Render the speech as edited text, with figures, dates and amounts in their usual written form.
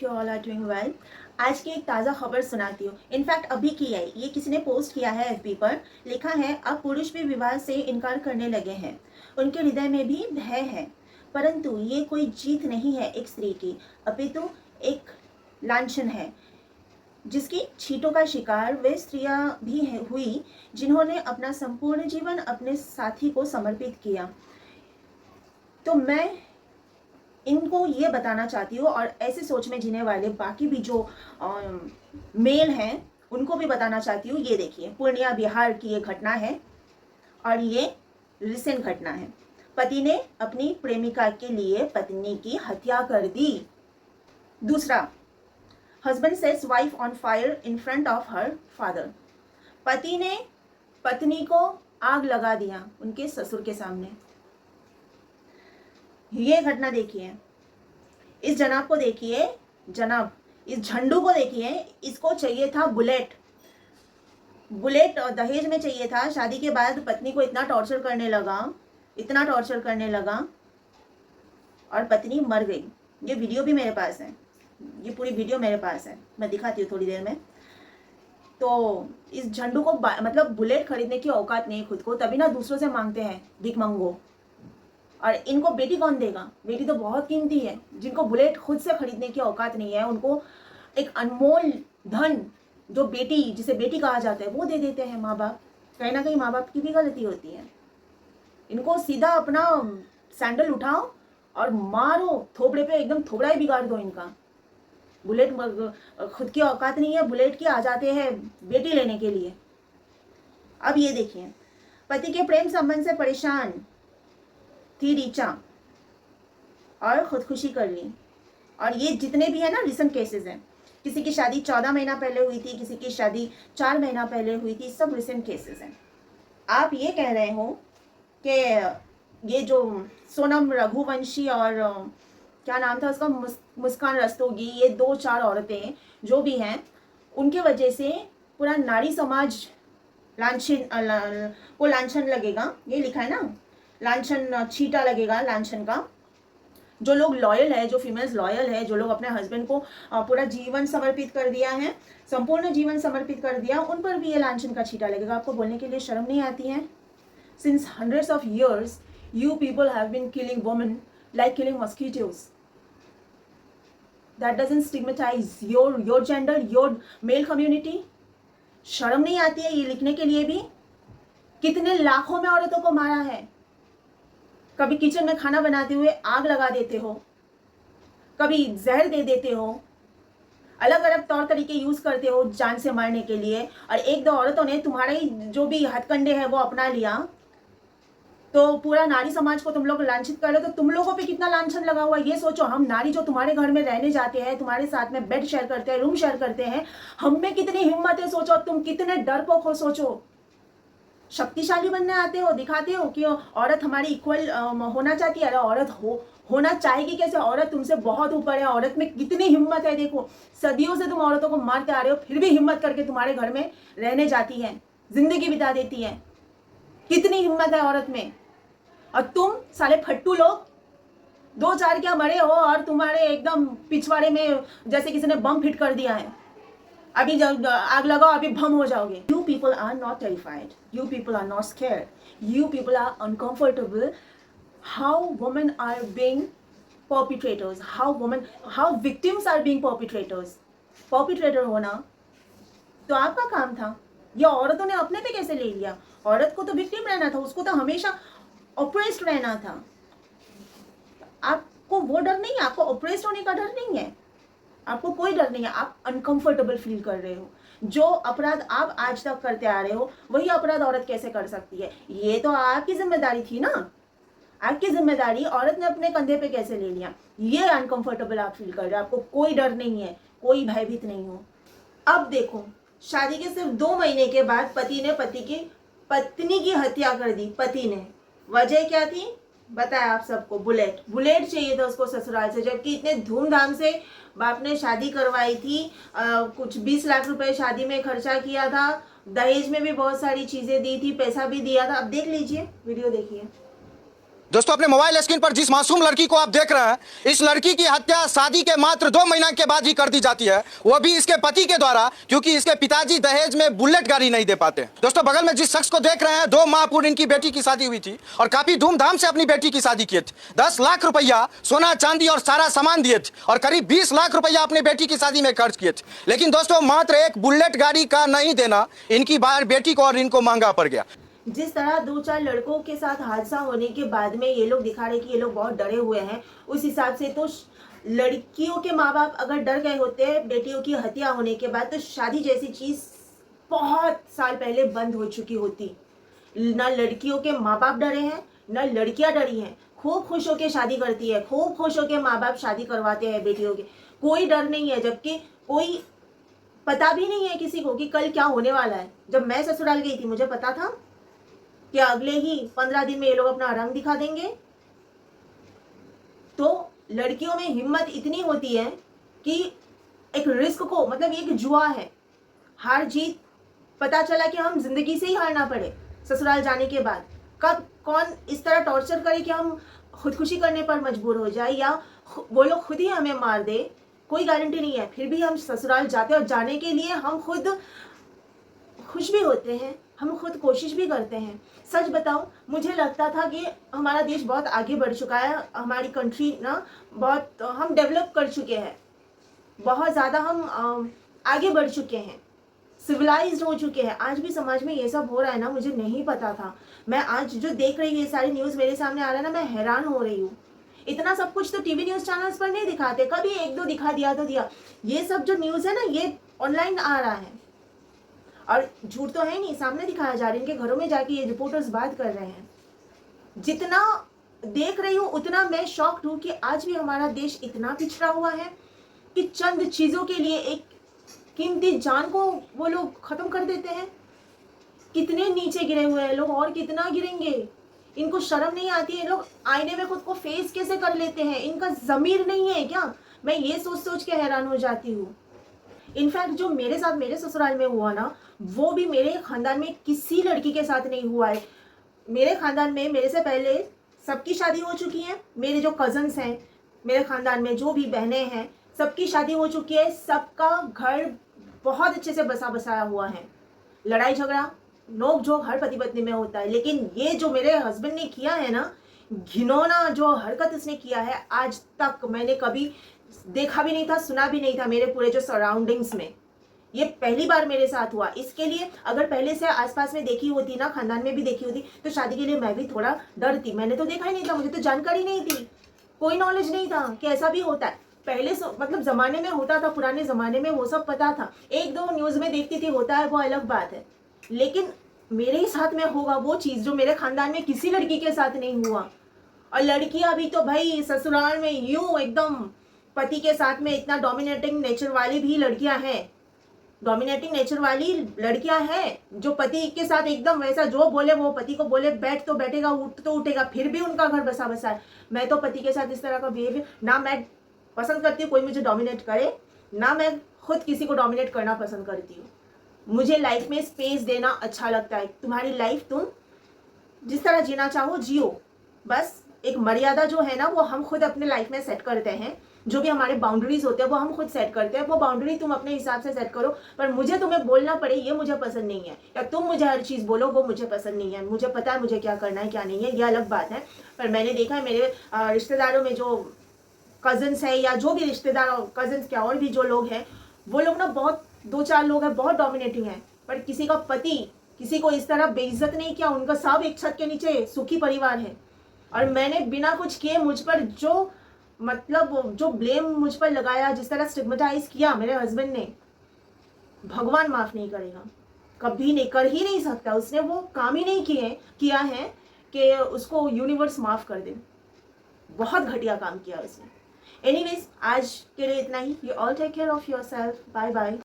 Hope you all are doing well. आज की एक ताज़ा खबर सुनाती हूँ। इनफैक्ट अभी की है, ये किसी ने पोस्ट किया है एफबी पर। लिखा है, अब पुरुष भी विवाह से इनकार करने लगे हैं, उनके हृदय में भी भय है। परंतु ये कोई जीत नहीं है एक स्त्री की, अपितु एक लांछन है जिसकी छींटों का शिकार वे स्त्रियां भी हुई जिन्होंने अपना संपूर्ण जीवन अपने साथी को समर्पित किया। तो मैं इनको ये बताना चाहती हूँ, और ऐसे सोच में जीने वाले बाकी भी जो मेल हैं उनको भी बताना चाहती हूँ। ये देखिए, पूर्णिया बिहार की ये घटना है और ये रिसेंट घटना है। पति ने अपनी प्रेमिका के लिए पत्नी की हत्या कर दी। दूसरा, husband sets wife on fire in front of her father. पति ने पत्नी को आग लगा दिया उनके ससुर के सामने। ये घटना देखिए, इस जनाब को देखिए, जनाब इस झंडू को देखिए। इसको चाहिए था बुलेट दहेज में चाहिए था। शादी के बाद पत्नी को इतना टॉर्चर करने लगा और पत्नी मर गई। ये वीडियो भी मेरे पास है, ये पूरी वीडियो मेरे पास है, मैं दिखाती हूँ थोड़ी देर में। तो इस झंडू को मतलब बुलेट खरीदने की औकात नहीं खुद को, तभी ना दूसरों से मांगते हैं भीख मंगो। और इनको बेटी कौन देगा? बेटी तो बहुत कीमती है। जिनको बुलेट खुद से खरीदने की औकात नहीं है, उनको एक अनमोल धन जो बेटी, जिसे बेटी कहा जाता है, वो दे देते हैं माँ बाप। कहीं ना कहीं माँ बाप की भी गलती होती है। इनको सीधा अपना सैंडल उठाओ और मारो थोबड़े पे, एकदम थोबड़ा ही बिगाड़ दो इनका। बुलेट खुद की औकात नहीं है बुलेट की, आ जाते हैं बेटी लेने के लिए। अब ये देखिए, पति के प्रेम संबंध से परेशान थी रीचा और खुदकुशी कर ली। और ये जितने भी है ना रिसेंट केसेस हैं, किसी की शादी 14 महीना पहले हुई थी, किसी की शादी 4 महीना पहले हुई थी, सब रिसेंट केसेस हैं। आप ये कह रहे हो कि ये जो सोनम रघुवंशी और क्या नाम था उसका, मुस्कान रस्तोगी, ये 2-4 औरतें जो भी हैं, उनके वजह से पूरा नारी समाज लांछन लगेगा। ये लिखा है ना, लांछन छीटा लगेगा लांछन का। जो लोग लॉयल है, जो फीमेल्स लॉयल है, जो लोग अपने हस्बैंड को पूरा जीवन समर्पित कर दिया है, संपूर्ण जीवन समर्पित कर दिया, उन पर भी ये लांछन का छीटा लगेगा। आपको बोलने के लिए शर्म नहीं आती है? Since hundreds of years you people have been killing women like killing mosquitoes. That doesn't stigmatize your gender, your male community. शर्म नहीं आती है ये लिखने के लिए भी? कितने लाखों में औरतों को मारा है। कभी किचन में खाना बनाते हुए आग लगा देते हो, कभी जहर दे देते हो, अलग अलग तौर तरीके यूज करते हो जान से मारने के लिए। और 1-2 औरतों ने तुम्हारे जो भी हथकंडे हैं वो अपना लिया, तो पूरा नारी समाज को तुम लोग लांछित कर रहे हो। तो तुम लोगों पे कितना लांछन लगा हुआ है ये सोचो। हम नारी जो तुम्हारे घर में रहने जाते हैं, तुम्हारे साथ में बेड शेयर करते हैं, रूम शेयर करते हैं, हम में कितनी हिम्मत है सोचो। तुम कितने डरपोक हो सोचो। शक्तिशाली बनने आते हो, दिखाते हो कि औरत हमारी इक्वल होना चाहती है। अरे औरत होना चाहेगी कैसे? औरत तुमसे बहुत ऊपर है। औरत में कितनी हिम्मत है देखो। सदियों से तुम औरतों को मारते आ रहे हो, फिर भी हिम्मत करके तुम्हारे घर में रहने जाती है, जिंदगी बिता देती है। कितनी हिम्मत है औरत में। और तुम साले फट्टू लोग 2-4 क्या मरे हो, और तुम्हारे एकदम पिछवाड़े में जैसे किसी ने बम फिट कर दिया है। अभी जब आग लगाओ अभी भम हो जाओगे। You people are not terrified. You people are not scared. You people are uncomfortable. How women are being perpetrators. How victims are being perpetrators. Perpetrator होना तो आपका काम था। ये औरतों ने अपने पे कैसे ले लिया? औरत को तो विक्टिम रहना था, उसको तो हमेशा ऑप्रेस्ड रहना था। आपको वो डर नहीं है, आपको ऑप्रेस्ड होने का डर नहीं है, आपको कोई डर नहीं है। आप अनकंफर्टेबल फील कर रहे हो। जो अपराध आप आज तक करते आ रहे हो, वही अपराध औरत कैसे कर सकती है? ये तो आपकी जिम्मेदारी थी ना। आपकी जिम्मेदारी औरत ने अपने कंधे पे कैसे ले लिया? ये अनकंफर्टेबल आप फील कर रहे हो। आपको कोई डर नहीं है, कोई भयभीत नहीं हो। अब देखो, शादी के सिर्फ 2 महीने के बाद पति ने पत्नी की हत्या कर दी। पति ने, वजह क्या थी बताया आप सबको? बुलेट चाहिए था उसको ससुराल से, जबकि इतने धूमधाम से बाप ने शादी करवाई थी। कुछ 20 लाख रुपए शादी में खर्चा किया था, दहेज में भी बहुत सारी चीजें दी थी, पैसा भी दिया था। अब देख लीजिए, वीडियो देखिए। दोस्तों, अपने मोबाइल स्क्रीन पर जिस मासूम लड़की को आप देख रहे हैं, इस लड़की की हत्या शादी के मात्र 2 महीना के बाद ही कर दी जाती है, वो भी इसके पति के द्वारा, क्योंकि इसके पिताजी दहेज में बुलेट गाड़ी नहीं दे पाते। दोस्तों, बगल में जिस शख्स को देख रहे हैं, 2 माह पूर्व इनकी बेटी की शादी हुई थी और काफी धूमधाम से अपनी बेटी की शादी किए थे। 10 लाख रुपया सोना चांदी और सारा सामान दिए थे और करीब 20 लाख रुपया अपनी बेटी की शादी में खर्च किए थे। लेकिन दोस्तों, मात्र एक बुलेट गाड़ी का नहीं देना इनकी बेटी को और इनको महंगा पड़ गया। जिस तरह 2-4 लड़कों के साथ हादसा होने के बाद में ये लोग दिखा रहे कि ये लोग बहुत डरे हुए हैं, उस हिसाब से तो लड़कियों के माँ बाप अगर डर गए होते बेटियों की हत्या होने के बाद, तो शादी जैसी चीज बहुत साल पहले बंद हो चुकी होती। ना लड़कियों के माँ बाप डरे हैं, ना लड़कियां डरी हैं। खूब खुश होकर शादी करती है, खूब खुश होकर माँ बाप शादी करवाते हैं बेटियों के, कोई डर नहीं है। जबकि कोई पता भी नहीं है किसी को कि कल क्या होने वाला है। जब मैं ससुराल गई थी, मुझे पता था कि अगले ही 15 दिन में ये लोग अपना रंग दिखा देंगे। तो लड़कियों में हिम्मत इतनी होती है कि एक रिस्क को, मतलब एक जुआ है, हार जीत पता चला कि हम जिंदगी से ही हारना पड़े ससुराल जाने के बाद। कब कौन इस तरह टॉर्चर करे कि हम खुदकुशी करने पर मजबूर हो जाए या वो लोग खुद ही हमें मार दे, कोई गारंटी नहीं है। फिर भी हम ससुराल जाते और जाने के लिए हम खुद खुश भी होते हैं, हम खुद कोशिश भी करते हैं। सच बताऊं, मुझे लगता था कि हमारा देश बहुत आगे बढ़ चुका है, हमारी कंट्री ना बहुत हम डेवलप कर चुके हैं, बहुत ज़्यादा हम आगे बढ़ चुके हैं, सिविलाइज्ड हो चुके हैं। आज भी समाज में ये सब हो रहा है ना, मुझे नहीं पता था। मैं आज जो देख रही हूँ, ये सारी न्यूज़ मेरे सामने आ रहा है ना, मैं हैरान हो रही हूँ। इतना सब कुछ तो टीवी न्यूज़ चैनल्स पर नहीं दिखाते, कभी 1-2 दिखा दिया तो दिया। ये सब जो न्यूज़ है ना, ये ऑनलाइन आ रहा है और झूठ तो है नहीं, सामने दिखाया जा रहा है। इनके घरों में जाके ये रिपोर्टर्स बात कर रहे हैं। जितना देख रही हूँ उतना मैं शॉक्ड हूँ कि आज भी हमारा देश इतना पिछड़ा हुआ है कि चंद चीजों के लिए एक कीमती जान को वो लोग खत्म कर देते हैं। कितने नीचे गिरे हुए हैं लोग और कितना गिरेंगे। इनको शर्म नहीं आती है, लोग आईने में खुद को फेस कैसे कर लेते हैं। इनका जमीर नहीं है क्या? मैं ये सोच सोच के हैरान हो जाती हूँ। इनफैक्ट जो मेरे साथ मेरे ससुराल में हुआ ना, वो भी मेरे खानदान में किसी लड़की के साथ नहीं हुआ है। मेरे खानदान में मेरे से पहले सबकी शादी हो चुकी है। मेरे जो कजन्स हैं, मेरे खानदान में जो भी बहनें हैं, सबकी शादी हो चुकी है। सबका घर बहुत अच्छे से बसा बसाया हुआ है। लड़ाई झगड़ा नोक झोंक हर पति पत्नी में होता है, लेकिन ये जो मेरे हस्बैंड ने किया है ना, घिनौना जो हरकत इसने किया है, आज तक मैंने कभी देखा भी नहीं था, सुना भी नहीं था। मेरे पूरे जो सराउंडिंग्स में ये पहली बार मेरे साथ हुआ। इसके लिए अगर पहले से आसपास में देखी होती ना, खानदान में भी देखी होती, तो शादी के लिए मैं भी थोड़ा डरती। मैंने तो देखा ही नहीं था, मुझे तो जानकारी नहीं थी, कोई नॉलेज नहीं था कि ऐसा भी होता है। पहले मतलब जमाने में होता था, पुराने जमाने में वो सब पता था। 1-2 न्यूज में देखती थी, होता है वो अलग बात है। लेकिन मेरे ही साथ में होगा वो चीज जो मेरे खानदान में किसी लड़की के साथ नहीं हुआ। और लड़कियां भी तो भाई ससुराल में यूं एकदम पति के साथ में इतना डोमिनेटिंग नेचर वाली भी लड़कियां हैं। डोमिनेटिंग नेचर वाली लड़कियां हैं जो पति के साथ एकदम वैसा जो बोले वो, पति को बोले बैठ तो बैठेगा, उठ तो उठेगा, फिर भी उनका घर बसा बसा है। मैं तो पति के साथ इस तरह का बिहेवियर ना मैं पसंद करती हूँ, कोई मुझे डोमिनेट करे, ना मैं खुद किसी को डोमिनेट करना पसंद करती हूँ। मुझे लाइफ में स्पेस देना अच्छा लगता है। तुम्हारी लाइफ तुम जिस तरह जीना चाहो जियो, बस एक मर्यादा जो है ना वो हम खुद अपने लाइफ में सेट करते हैं। जो भी हमारे बाउंड्रीज होते हैं वो हम खुद सेट करते हैं। वो बाउंड्री तुम अपने हिसाब से सेट करो, पर मुझे तुम्हें बोलना पड़े ये मुझे पसंद नहीं है, या तुम मुझे हर चीज़ बोलो वो मुझे पसंद नहीं है। मुझे पता है मुझे क्या करना है क्या नहीं है, ये अलग बात है। पर मैंने देखा है मेरे रिश्तेदारों में जो कजन्स है या जो भी रिश्तेदार कजन्स क्या और भी जो लोग हैं, वो लोग ना बहुत 2-4 लोग हैं बहुत डोमिनेटिंग हैं, पर किसी का पति किसी को इस तरह बेइज्जत नहीं किया। उनका सब एक छत के नीचे सुखी परिवार है। और मैंने बिना कुछ किए मुझ पर जो मतलब जो ब्लेम मुझ पर लगाया, जिस तरह स्टिग्मेटाइज किया मेरे हस्बैंड ने, भगवान माफ नहीं करेगा, कभी नहीं, कर ही नहीं सकता। उसने वो काम ही नहीं किया है कि उसको यूनिवर्स माफ कर दे। बहुत घटिया काम किया उसने। एनीवेज, आज के लिए इतना ही। You all take care of yourself. Bye bye.